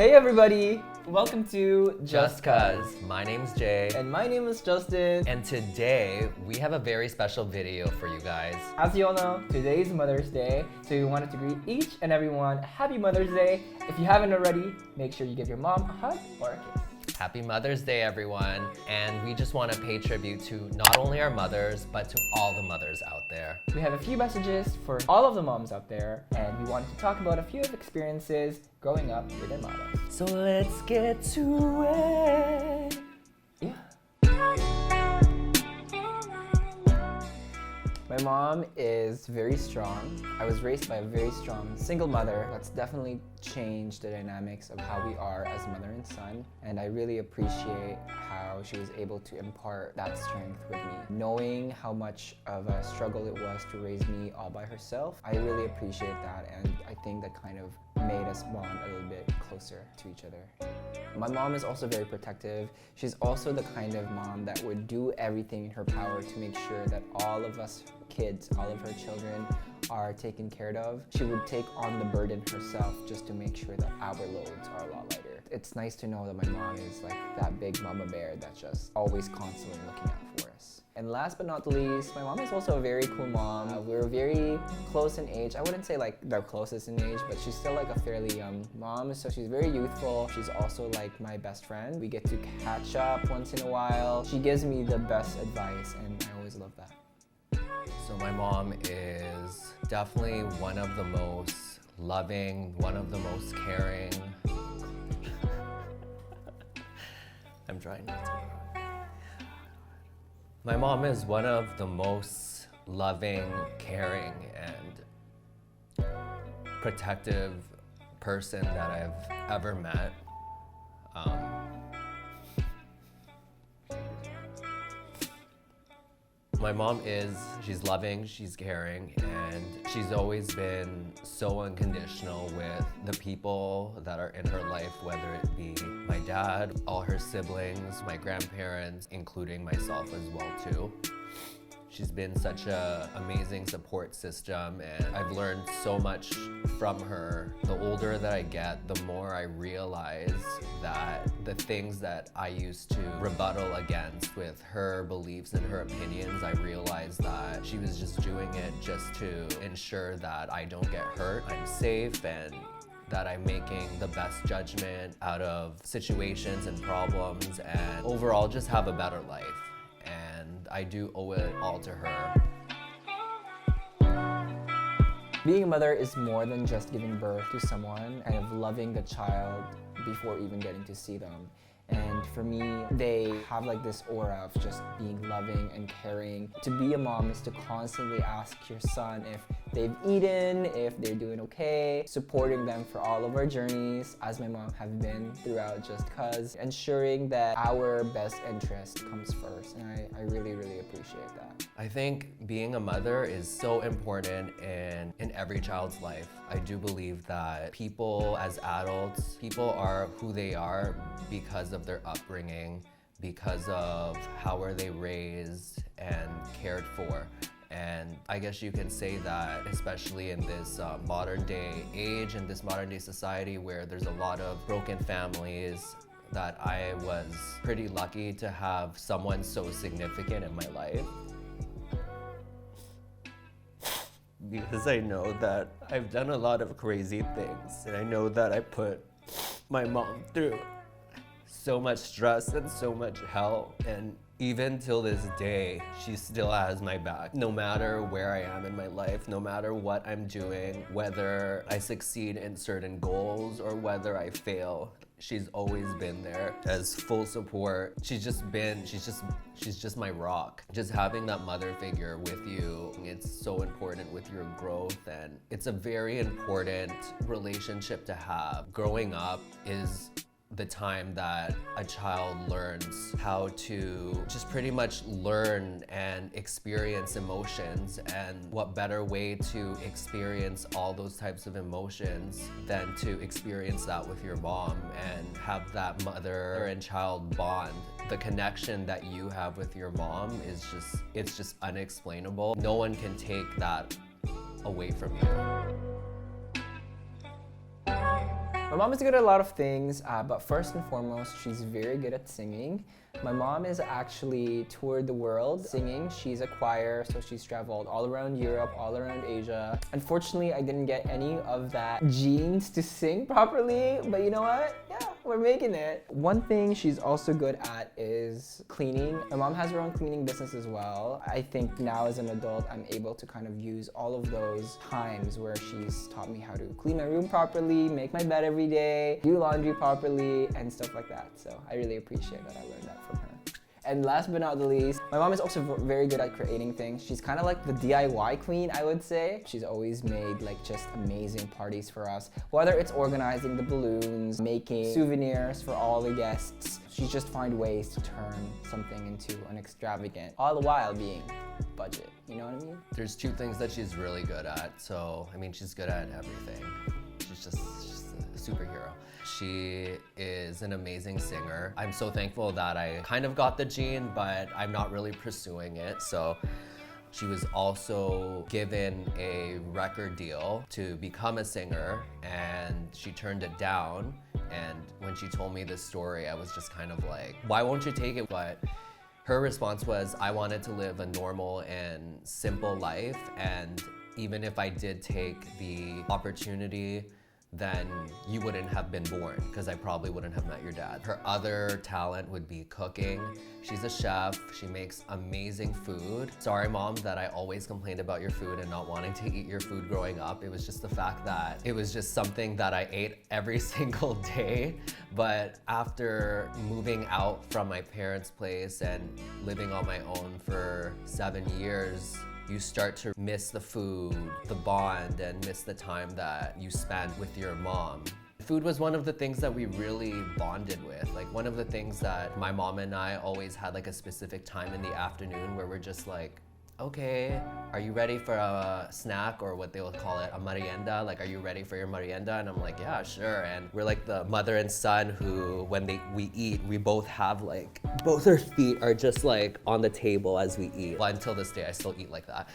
Hey everybody! Welcome to Just Cuz. My name's Jay. And my name is Justin. And today we have a very special video for you guys. As you all know, today is Mother's Day, so we wanted to greet each and everyone Happy Mother's Day. If you haven't already, make sure you give your mom a hug or a kiss. Happy Mother's Day, everyone. And we just want to pay tribute to not only our mothers, but to all the mothers out there. We have a few messages for all of the moms out there, and we wanted to talk about a few of the experiences growing up with their mothers. So let's get to it. Yeah. My mom is very strong. I was raised by a very strong single mother. That's definitely changed the dynamics of how we are as mother and son. And I really appreciate how she was able to impart that strength with me. Knowing how much of a struggle it was to raise me all by herself, I really appreciate that. And I think that kind of made us bond a little bit closer to each other. My mom is also very protective. She's also the kind of mom that would do everything in her power to make sure that all of us kids, all of her children are taken care of. She would take on the burden herself just to make sure that our loads are a lot lighter. It's nice to know that my mom is like that big mama bear that's just always constantly looking out for us. And last but not least, my mom is also a very cool mom. We're very close in age. I wouldn't say like the closest in age, but she's still like a fairly young mom, so she's very youthful. She's also like my best friend. We get to catch up once in a while. She gives me the best advice, and I always love that. So my mom is definitely one of the most loving, one of the most caring. I'm trying not to. My mom is one of the most loving, caring, and protective person that I've ever met. My mom she's loving, she's caring, and she's always been so unconditional with the people that are in her life, whether it be my dad, all her siblings, my grandparents, including myself as well too. She's been such an amazing support system, and I've learned so much from her. The older that I get, the more I realize that the things that I used to rebuttal against with her beliefs and her opinions, I realized that she was just doing it just to ensure that I don't get hurt, I'm safe, and that I'm making the best judgment out of situations and problems, and overall just have a better life. And I do owe it all to her. Being a mother is more than just giving birth to someone and of loving the child before even getting to see them. And for me, they have like this aura of just being loving and caring. To be a mom is to constantly ask your son if they've eaten, if they're doing okay, supporting them for all of our journeys, as my mom have been throughout Just Cuz, ensuring that our best interest comes first. And I really, really appreciate that. I think being a mother is so important in every child's life. I do believe that people as adults, people are who they are because of their upbringing, because of how were they raised and cared for. And I guess you can say that, especially in this modern day age, in this modern day society where there's a lot of broken families, that I was pretty lucky to have someone so significant in my life. Because I know that I've done a lot of crazy things, and I know that I put my mom through so much stress and so much hell, and even till this day, she still has my back. No matter where I am in my life, no matter what I'm doing, whether I succeed in certain goals or whether I fail, she's always been there as full support. She's just my rock. Just having that mother figure with you, it's so important with your growth, and it's a very important relationship to have. Growing up is the time that a child learns how to just pretty much learn and experience emotions, and what better way to experience all those types of emotions than to experience that with your mom and have that mother and child bond. The connection that you have with your mom is it's just unexplainable. No one can take that away from you. My mom is good at a lot of things, but first and foremost, she's very good at singing. My mom is actually toured the world singing. She's a choir, so she's traveled all around Europe, all around Asia. Unfortunately, I didn't get any of that genes to sing properly, but you know what? Yeah, we're making it. One thing she's also good at is cleaning. My mom has her own cleaning business as well. I think now as an adult, I'm able to kind of use all of those times where she's taught me how to clean my room properly, make my bed every day, do laundry properly, and stuff like that. So I really appreciate that I learned that from her. And last but not the least, my mom is also very good at creating things. She's kind of like the DIY queen, I would say. She's always made like just amazing parties for us. Whether it's organizing the balloons, making souvenirs for all the guests, she just finds ways to turn something into an extravagant, all the while being budget, you know what I mean? There's two things that she's really good at. So, I mean, she's good at everything. She's just a superhero. She is an amazing singer. I'm so thankful that I kind of got the gene, but I'm not really pursuing it. So she was also given a record deal to become a singer, and she turned it down. And when she told me this story, I was just kind of like, why won't you take it? But her response was, I wanted to live a normal and simple life, and even if I did take the opportunity, then you wouldn't have been born, because I probably wouldn't have met your dad. Her other talent would be cooking. She's a chef. She makes amazing food. Sorry, Mom, that I always complained about your food and not wanting to eat your food growing up. It was just the fact that it was just something that I ate every single day. But after moving out from my parents' place and living on my own for 7 years, you start to miss the food, the bond, and miss the time that you spent with your mom. Food was one of the things that we really bonded with. Like, one of the things that my mom and I always had like a specific time in the afternoon where we're just like, okay, are you ready for a snack, or what they will call it, a merienda? Like, are you ready for your merienda? And I'm like, yeah, sure. And we're like the mother and son who, when we eat, we both have like, both our feet are just like on the table as we eat. Well, until this day, I still eat like that.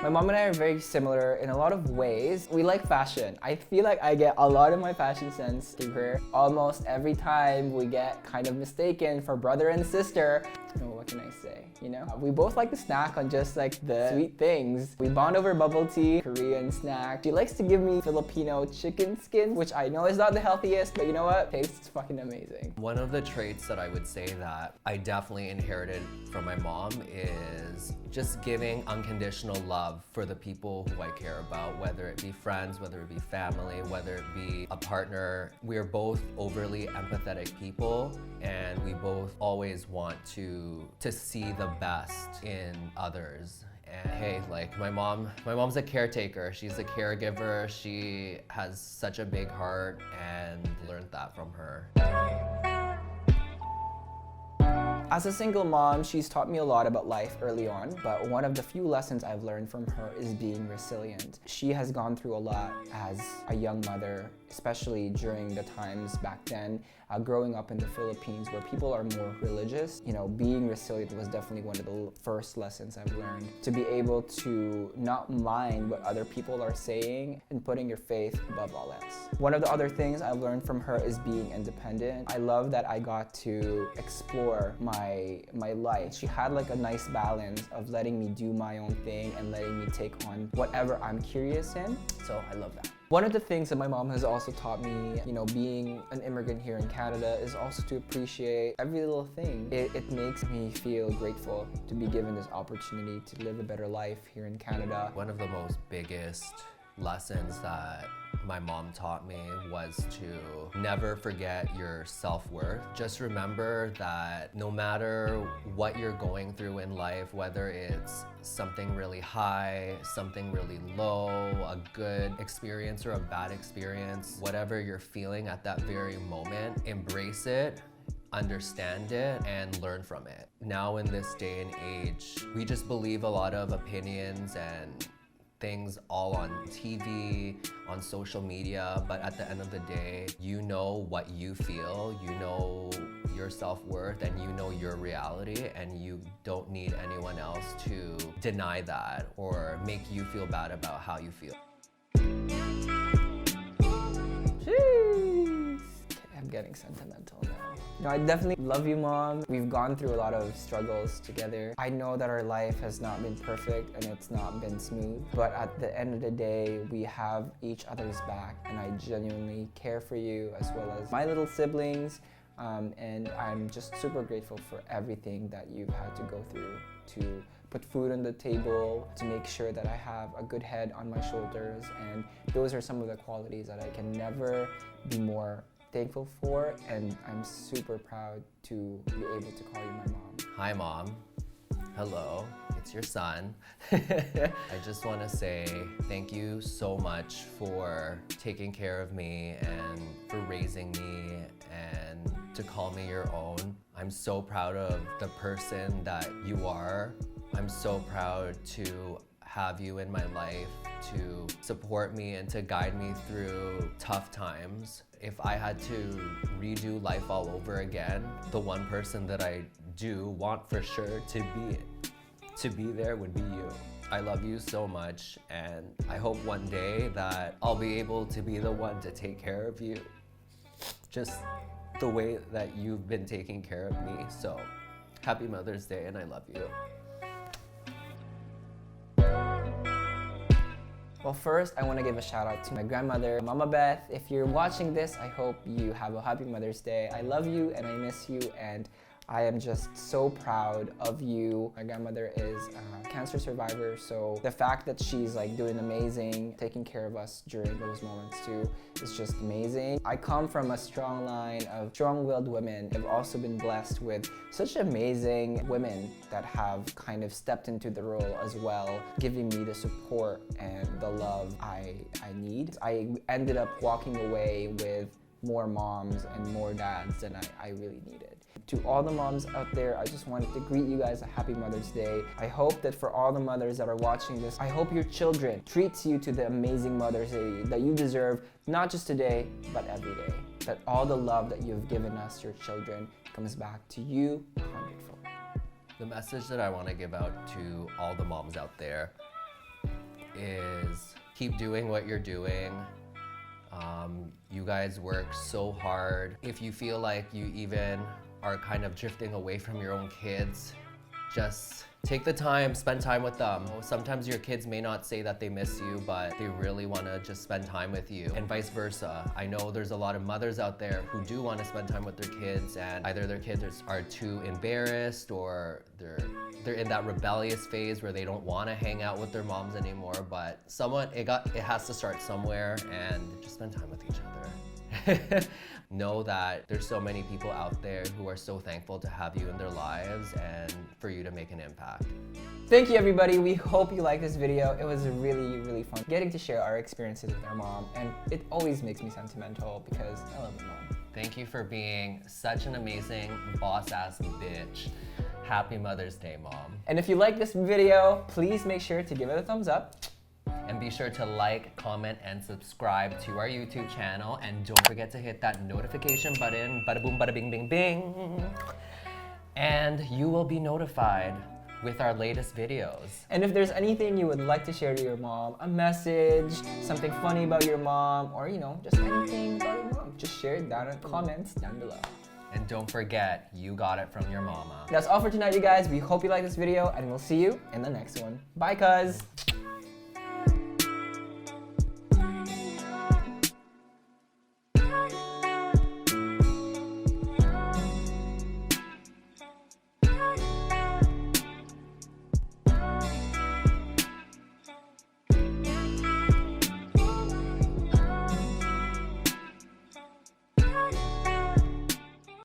My mom and I are very similar in a lot of ways. We like fashion. I feel like I get a lot of my fashion sense through her. Almost every time we get kind of mistaken for brother and sister. Oh, what can I say? You know, we both like to snack on just like the sweet things. We bond over bubble tea, Korean snack. She likes to give me Filipino chicken skin, which I know is not the healthiest, but you know what? Tastes fucking amazing. One of the traits that I would say that I definitely inherited from my mom is just giving unconditional love for the people who I care about, whether it be friends, whether it be family, whether it be a partner. We are both overly empathetic people, and we both always want to see the best in others. And hey, like my mom's a caretaker. She's a caregiver. She has such a big heart, and learned that from her. As a single mom, she's taught me a lot about life early on, but one of the few lessons I've learned from her is being resilient. She has gone through a lot as a young mother, especially during the times back then, growing up in the Philippines where people are more religious. You know, being resilient was definitely one of the first lessons I've learned. To be able to not mind what other people are saying and putting your faith above all else. One of the other things I've learned from her is being independent. I love that I got to explore my life. She had like a nice balance of letting me do my own thing and letting me take on whatever I'm curious in. So I love that. One of the things that my mom has also taught me, you know, being an immigrant here in Canada, is also to appreciate every little thing. It makes me feel grateful to be given this opportunity to live a better life here in Canada. One of the most biggest lessons that my mom taught me was to never forget your self-worth. Just remember that no matter what you're going through in life, whether it's something really high, something really low, a good experience or a bad experience, whatever you're feeling at that very moment, embrace it, understand it, and learn from it. Now in this day and age, we just believe a lot of opinions and things all on TV, on social media, but at the end of the day, you know what you feel, you know your self-worth, and you know your reality, and you don't need anyone else to deny that or make you feel bad about how you feel. getting sentimental now. No, I definitely love you, Mom. We've gone through a lot of struggles together. I know that our life has not been perfect and it's not been smooth, but at the end of the day, we have each other's back, and I genuinely care for you as well as my little siblings. And I'm just super grateful for everything that you've had to go through to put food on the table, to make sure that I have a good head on my shoulders. And those are some of the qualities that I can never be more thankful for, and I'm super proud to be able to call you my mom. Hi, Mom. Hello, it's your son. I just want to say thank you so much for taking care of me and for raising me and to call me your own. I'm so proud of the person that you are. I'm so proud to have you in my life to support me and to guide me through tough times. If I had to redo life all over again, the one person that I do want for sure to be there would be you. I love you so much, and I hope one day that I'll be able to be the one to take care of you just the way that you've been taking care of me. So happy Mother's Day, and I love you. Well, first, I want to give a shout out to my grandmother, Mama Beth. If you're watching this, I hope you have a happy Mother's Day. I love you and I miss you, and I am just so proud of you. My grandmother is a cancer survivor, so the fact that she's like doing amazing, taking care of us during those moments too, is just amazing. I come from a strong line of strong-willed women. I've also been blessed with such amazing women that have kind of stepped into the role as well, giving me the support and the love I need. I ended up walking away with more moms and more dads than I really needed. To all the moms out there, I just wanted to greet you guys a happy Mother's Day. I hope that for all the mothers that are watching this, I hope your children treats you to the amazing Mother's Day that you deserve, not just today, but every day. That all the love that you've given us, your children, comes back to you hundredfold. The message that I want to give out to all the moms out there is keep doing what you're doing. You guys work so hard. If you feel like you even are kind of drifting away from your own kids, just take the time, spend time with them. Sometimes your kids may not say that they miss you, but they really want to just spend time with you, and vice versa. I know there's a lot of mothers out there who do want to spend time with their kids, and either their kids are too embarrassed or they're in that rebellious phase where they don't want to hang out with their moms anymore. But it has to start somewhere, and just spend time with each other. Know that there's so many people out there who are so thankful to have you in their lives and for you to make an impact. Thank you, everybody. We hope you liked this video. It was really, really fun getting to share our experiences with our mom, and it always makes me sentimental because I love my mom. Thank you for being such an amazing boss-ass bitch. Happy Mother's Day, Mom. And if you like this video, please make sure to give it a thumbs up. And be sure to like, comment, and subscribe to our YouTube channel. And don't forget to hit that notification button, bada boom, bada bing, bing, bing. And you will be notified with our latest videos. And if there's anything you would like to share to your mom, a message, something funny about your mom, or just anything about your mom, just share it down in the comments down below. And don't forget, you got it from your mama. That's all for tonight, you guys. We hope you like this video, and we'll see you in the next one. Bye, cuz.